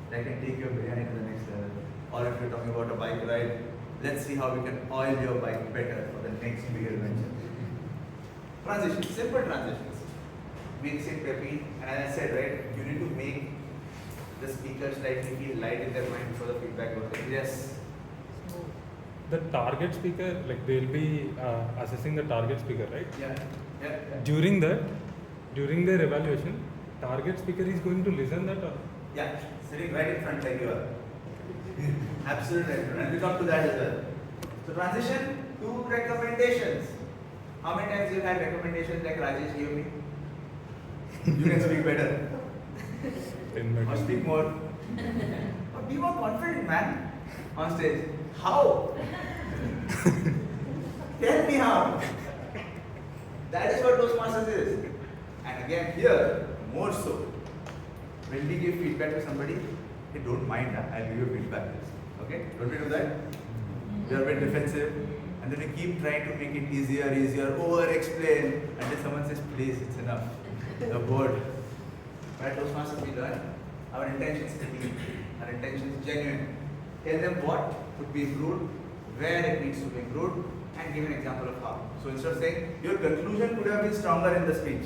that can take your biryani to the next level. Or if you're talking about a bike ride, let's see how we can oil your bike better for the next big adventure. Transitions, simple transitions. Makes it peppy. And as I said, right, you need to make the speaker slightly feel light in their mind before the feedback goes in. Yes. The target speaker, like they'll be assessing the target speaker, right? Yeah. Yeah. During that, during their evaluation, target speaker is going to listen that. Yeah. Sitting right in front like you are. Absolutely right. And we come to that as well. So transition to recommendations. How many times you had recommendations like Rajesh gave me? You can speak better. 10 minutes. Or speak more. Or be more confident, man. On stage. How? Tell me how. That is what Toastmasters is. And again, here, more so. When we give feedback to somebody, hey, don't mind that. I'll give you feedback. Okay? Don't we do that? We are a bit defensive. And then we keep trying to make it easier, over-explain until someone says, please, it's enough. The board. But at Toastmasters, we learn our intentions is clean, our intentions is genuine. Tell them what could be improved, where it needs to be improved, and give an example of how. So instead of saying, your conclusion could have been stronger in the speech,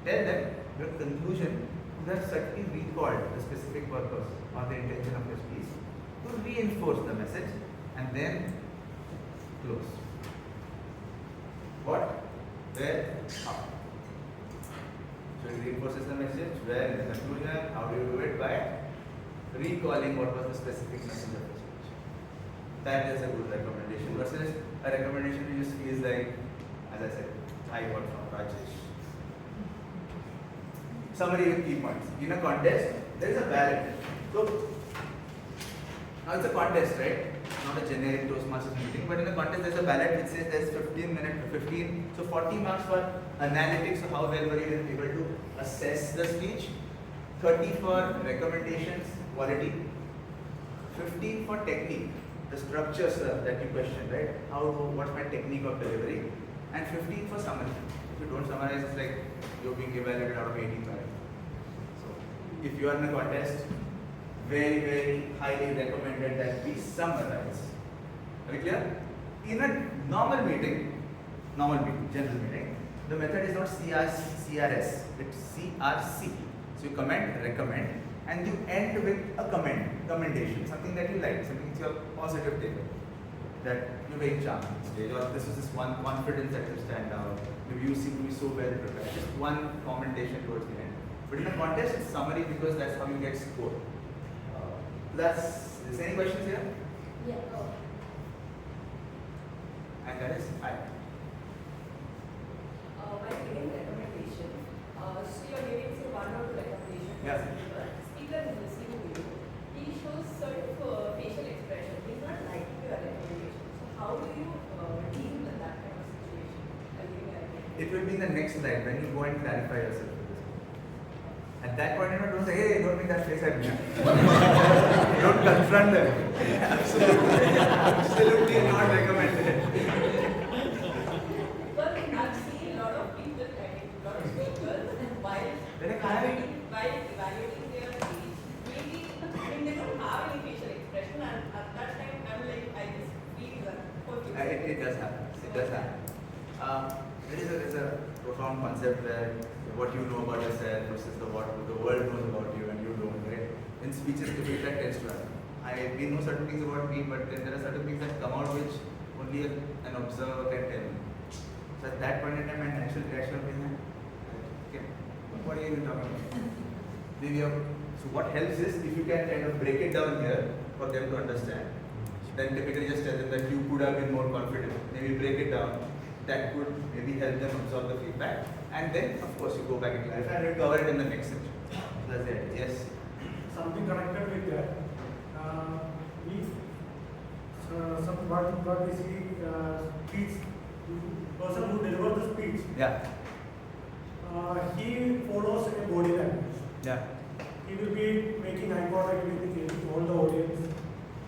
tell them your conclusion could have certainly recalled the specific purpose or the intention of your speech to reinforce the message and then close. What? Where? How? So it reinforces the message, where in the conclusion, how do you do it? By recalling what was the specific message of the speech. That is a good recommendation versus a recommendation which just feels like, as I said, I got from Rajesh. Summary with key points. In a contest, there is a ballot. So, now it's a contest, right? Not a generic Toastmasters meeting, but in a contest there's a ballot which says there's 15, so 40 marks for analytics, so how well were you able to assess the speech, 30 for recommendations, quality, 15 for technique, the structures that you question, right? What's my technique of delivery, and 15 for summary. If you don't summarize, it's like you're being evaluated out of 85. So, if you are in a contest, very, very highly recommended that we summarize. Are we clear? In a normal meeting, general meeting, the method is not CRS, it's CRC. So you comment, recommend, and you end with a commendation, something that you like, something it's your positive take. That you're very charming on stage, or this is just one confidence that you stand out, maybe you seem to be so well prepared. Just one commendation towards the end. But in a contest, it's summary because that's how you get scored. Is any questions here? Yeah. And that is I. By giving recommendation, so you're giving say one or two recommendations. Yeah. Speaker is listening to you. He shows certain facial expression. He's not liking your recommendation. So how do you deal with that kind of situation? It will be in the next slide when you go and clarify yourself. At that point, don't say, hey, don't make that face at me. Don't confront them. Absolutely not recommended. Well, I've seen a lot of people, a lot of speakers, while evaluating their speech, maybe they don't have any facial expression, and at that time, I'm like, I just feel that. It does happen. It does happen. There is a profound concept where what you know about yourself versus the world knows about you and you don't, right? In speeches, the feedback tends to happen. We know certain things about me, but then there are certain things that come out which only an observer can tell me. So at that point in time, my natural reaction will be, okay, what are you even talking about? So what helps is if you can kind of break it down here for them to understand. Then typically just tell them that you could have been more confident. Maybe break it down. That could maybe help them absorb the feedback. And then, of course, you go back and clarify and we'll cover it in the next section. That's it. Yes? Something connected with that. What we see, speech, person who delivers the speech, Yeah. he follows a body language. Yeah. He will be making eye contact with all the audience,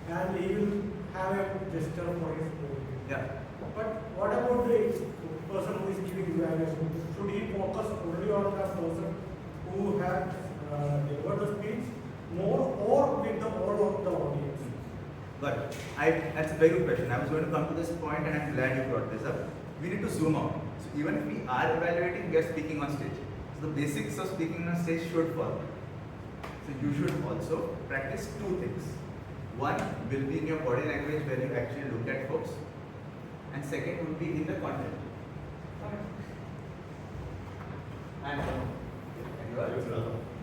and he will have a gesture for his body. Yeah. But what about the person who is giving evaluation? Should he focus only on the person who has delivered the speech more, or with the all of the audience? But that's a very good question. I was going to come to this point and I'm glad you brought this up. We need to zoom out. So even if we are evaluating, we are speaking on stage. So the basics of speaking on stage should follow. So you should also practice two things. One will be in your body language where you actually look at folks, and second will be in the content. And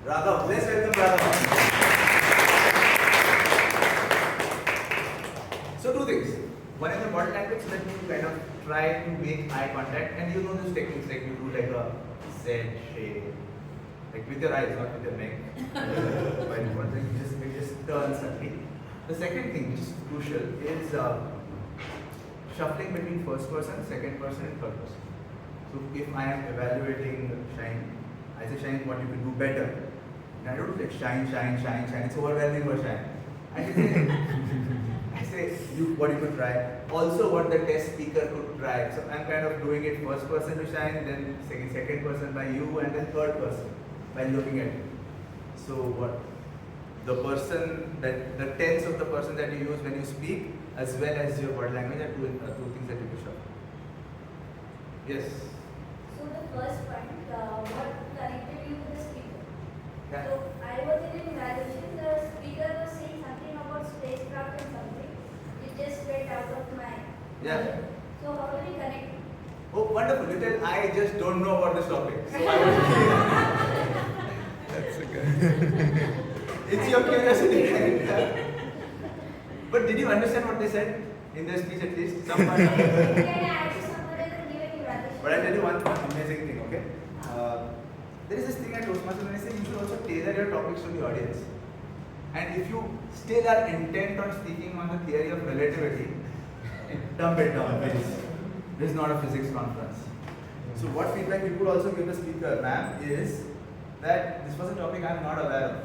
Raghav, let's welcome Raghav. So two things. One is the body language, so that you kind of try to make eye contact, and you know those techniques like you do like a Z shape, like with your eyes, not with your neck. While you just turn suddenly. The second thing, which is crucial, is shuffling between first person, second person, and third person. So if I am evaluating Shine, I say Shine, what you can do better. And I don't say Shine, Shine, Shine, Shine. It's overwhelming for Shine. I say what you could try. Also, what the test speaker could try. So I'm kind of doing it first person to Shine, then second person by you, and then third person by looking at you. So what the person that the tense of the person that you use when you speak, as well as your body language, are two things that you can show. Yes. So the first point, what connected you to the speaker? Yeah. So I was in an evaluation, the speaker was saying something about spacecraft and something. It just went out of my Yeah. So how do we connect? Oh, wonderful. You tell I just don't know about this topic. So I want That's okay. It's your curiosity. But did you understand what they said in their speech at least? Some part. But I'll tell you one amazing thing, okay? There is this thing at Toastmasters when I say you should also tailor your topics to the audience. And if you still are intent on speaking on the theory of relativity, dump it down, please. This is not a physics conference. So what feedback you could also give the speaker, ma'am, is that this was a topic I am not aware of.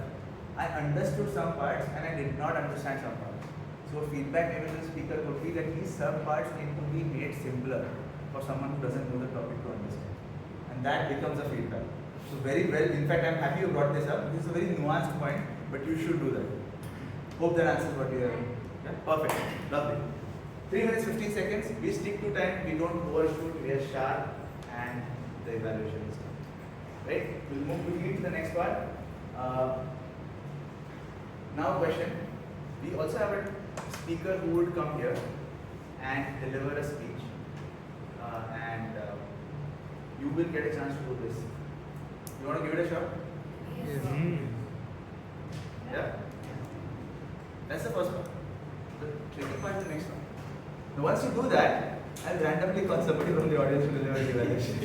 I understood some parts and I did not understand some parts. So feedback maybe the speaker could be that these some parts need to be made simpler for someone who doesn't know the topic to understand. And that becomes a feedback. So very well, in fact I'm happy you brought this up. This is a very nuanced point, but you should do that. Hope that answers what you are. Yeah? Perfect. Lovely. 3 minutes 15 seconds. We stick to time, we don't overshoot, we are sharp, and the evaluation is done. Right? We'll move quickly to the next part. Now question, we also have a speaker who would come here and deliver a speech, and you will get a chance to do this. You want to give it a shot? Yes. Yeah? That's the first part. The tricky part is the next one. Now once you do that, I'll randomly call somebody from the audience to deliver the evaluation.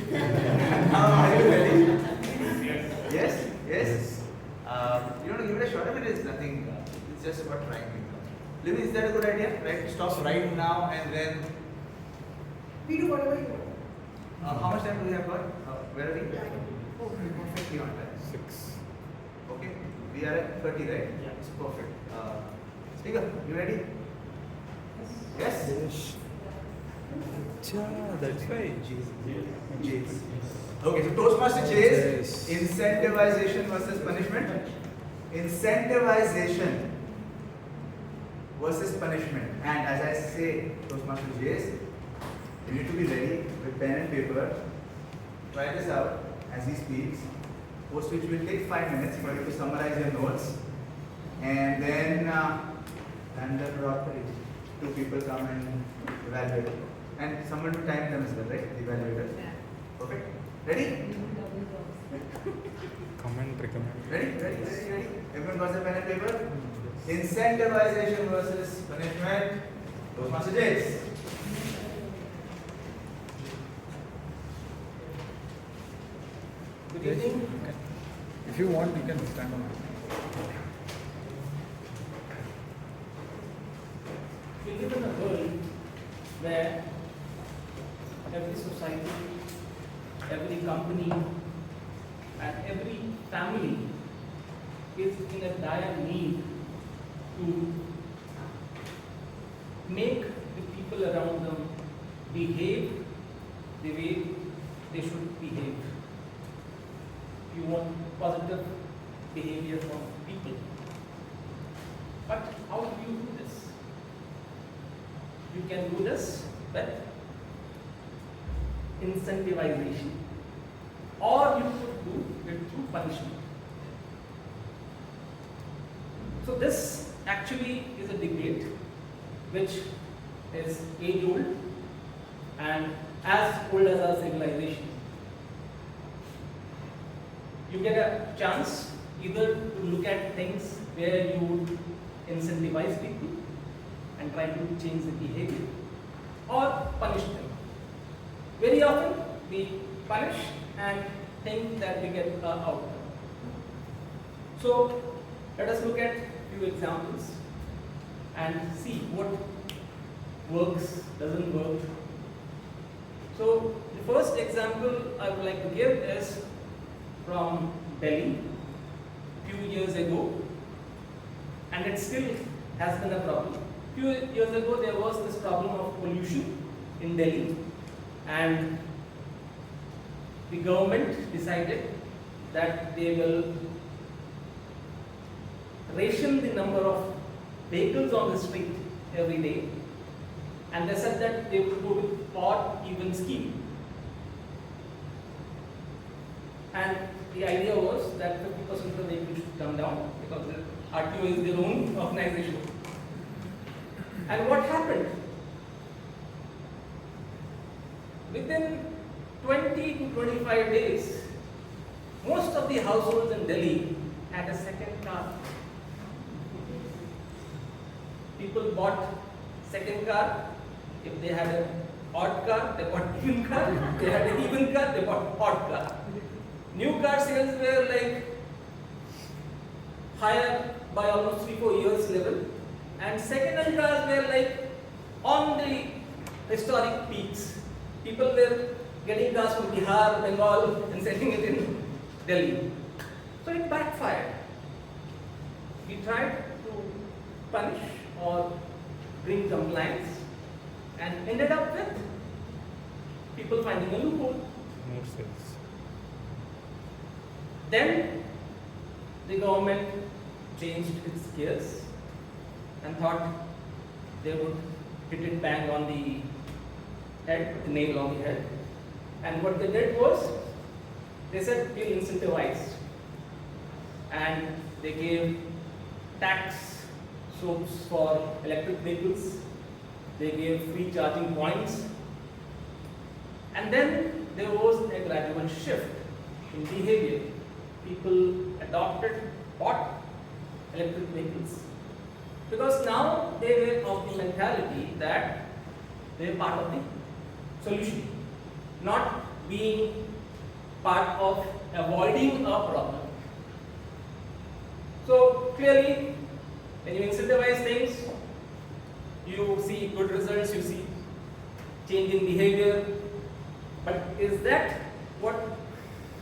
Now are you ready? Yes? Yes? You want to give it a shot? I mean, it's nothing, it's just about trying things out. Libby, is that a good idea? Right? Stop right now and then. We do whatever you want. How much time do we have got? Where are we? Oh, we're perfectly on time. 6. Okay, we are at 30, right? Yeah. It's perfect. Speaker, you ready? Yes? That's right. Chase. Okay, so Toastmaster Chase, incentivization versus punishment. Incentivization versus punishment. And as I say, Toastmaster Chase, you need to be ready with pen and paper. Try this out as he speaks. Post which will take 5 minutes for you to summarize your notes. And then under rotary, 2 people come and evaluate. And someone to time them as well, right? The evaluator. Perfect. Ready? Comment, recommend. Ready? Everyone got the pen and paper? Incentivization versus punishment. Toastmaster Chase. Good evening. If you want, you can stand on. We live in a world where every society, every company, and every family is in a dire need to make the people around them behave the way they should behave. You want positive behavior from people. But how do you do this? You can do this with incentivization, or you could do it through punishment. So this actually is a debate which is age old and as old as our civilization. You get a chance either to look at things where you would incentivize people and try to change the behavior, or punish them. Very often we punish and think that we get an outcome. So let us look at a few examples and see what works, doesn't work. So the first example I would like to give is from Delhi few years ago, and it still has been a problem. Few years ago there was this problem of pollution in Delhi, and the government decided that they will ration the number of vehicles on the street every day, and they said that they would go with odd even scheme. And the idea was that 50% of the vehicles should come down because the RTO is their own organization. And what happened? Within 20 to 25 days, most of the households in Delhi had a second car. People bought second car. If they had an odd car, they bought even car. If they had an even car, they bought odd car. New car sales were like higher by almost 3-4 years level, and second-hand cars were like on the historic peaks. People were getting cars from Bihar, Bengal, and selling it in Delhi. So it backfired. We tried to punish or bring compliance, and ended up with people finding a loophole. More sales. Then the government changed its gears and thought they would hit it bang on the head, the nail on the head. And what they did was, they said we'll incentivize. And they gave tax soaps for electric vehicles. They gave free charging points. And then there was a gradual shift in behavior. People bought electric vehicles, because now they were of the mentality that they are part of the solution, not being part of avoiding a problem. So clearly, when you incentivize things, you see good results, you see change in behavior. But is that what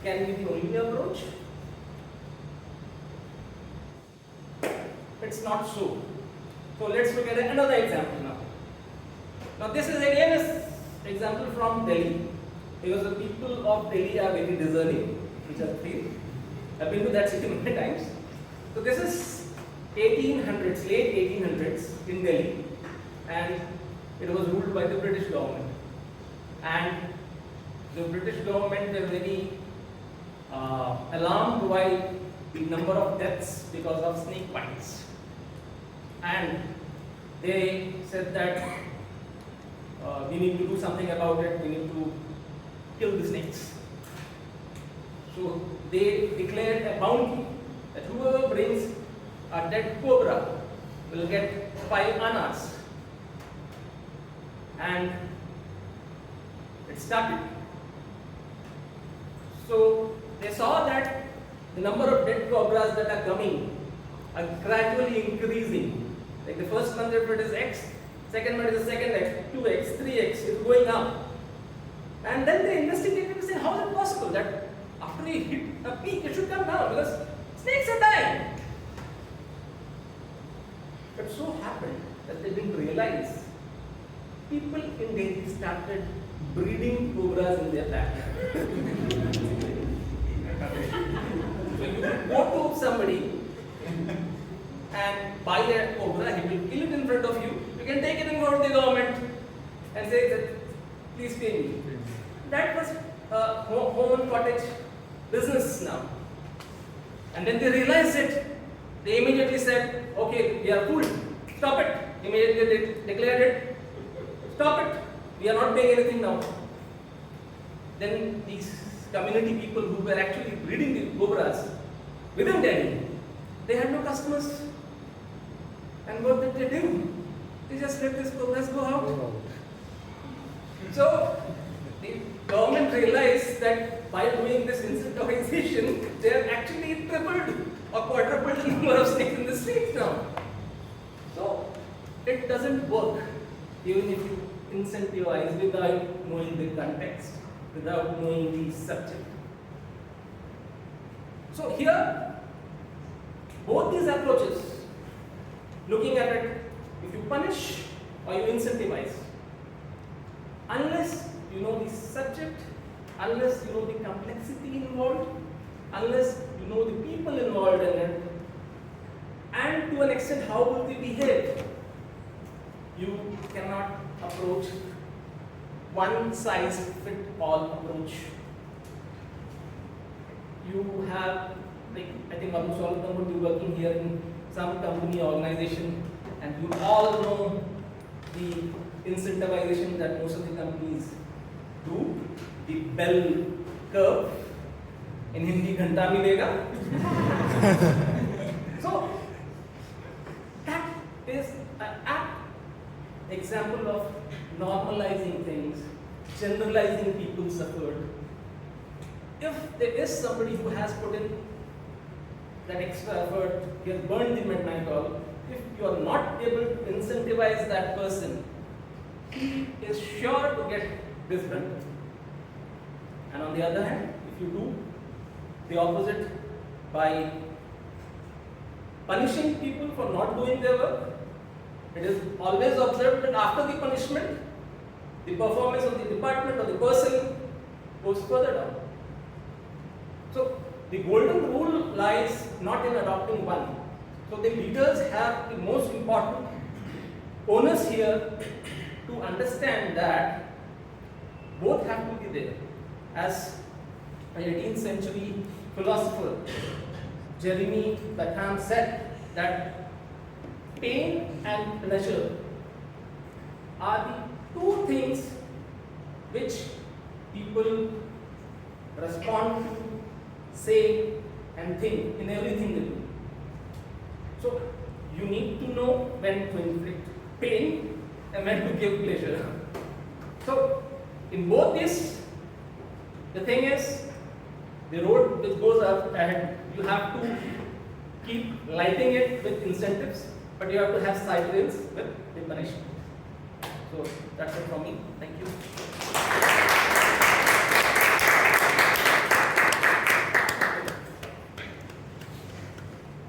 can be the only approach? It's not so. So let's look at another example now. Now this is again an example from Delhi, because the people of Delhi are very discerning, which I feel. I've been to that city many times. So this is 1800s, late 1800s in Delhi, and it was ruled by the British government. And the British government were very alarmed by the number of deaths because of snake bites. And they said that we need to do something about it, we need to kill the snakes. So they declared a bounty that whoever brings a dead cobra will get 5 annas. And it started. So they saw that the number of dead cobras that are coming are gradually increasing. Like the first month it is X, second month is second X, 2X, 3X, it's going up. And then they investigated and said, how is it possible that after we hit a peak, it should come down, because snakes are dying. But so happened that they didn't realize people in Delhi started breeding cobras in their backyard. So you could go to somebody and buy a cobra, he will kill it in front of you. You can take it in front of the government and say that, please pay me. That was a home and cottage business now. And then they realized it. They immediately said, okay, we are cool, stop it. Immediately they declared it, stop it, we are not paying anything now. Then these community people who were actually breeding the cobras within Delhi, they had no customers. And what did they do? They just let these cobras go out. So the government realized that by doing this incentivization, they have actually tripled or quadrupled the number of snakes in the streets now. So it doesn't work even if you incentivize without knowing the context, without knowing the subject. So here, both these approaches, looking at it, if you punish or you incentivize, unless you know the subject, unless you know the complexity involved, unless you know the people involved in it, and to an extent how will they behave, you cannot approach one size fit all approach. You have, like, I think almost all of them would be working here in some company or organization, and you all know the incentivization that most of the companies do, the bell curve. In Hindi, ghanta milega. So that is an apt example of normalizing things, generalizing people's effort. If there is somebody who has put in that extra effort, he has burned the midnight oil, if you are not able to incentivize that person, he is sure to get disgruntled. And on the other hand, if you do the opposite by punishing people for not doing their work, it is always observed that after the punishment, the performance of the department or the person goes further down. So the golden rule lies not in adopting one. So the leaders have the most important onus here to understand that both have to be there. As an 18th century philosopher Jeremy Bentham said, that pain and pleasure are the two things which people respond to, say and think in everything they do. So you need to know when to inflict pain and when to give pleasure. So in both these, the thing is, the road which goes up ahead, you have to keep lighting it with incentives, but you have to have side rails with the punishment. So that's it from me. Thank you.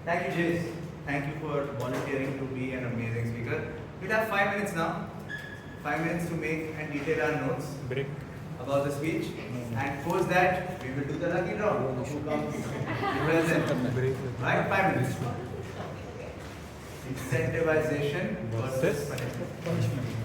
Thank you, Jace. Thank you for volunteering to be an amazing speaker. We'll have 5 minutes now. 5 minutes to make and detail our notes Break. about the speech. And post that, we will do the lucky draw. Who comes present? Break. Right? 5 minutes. Incentivization versus punishment.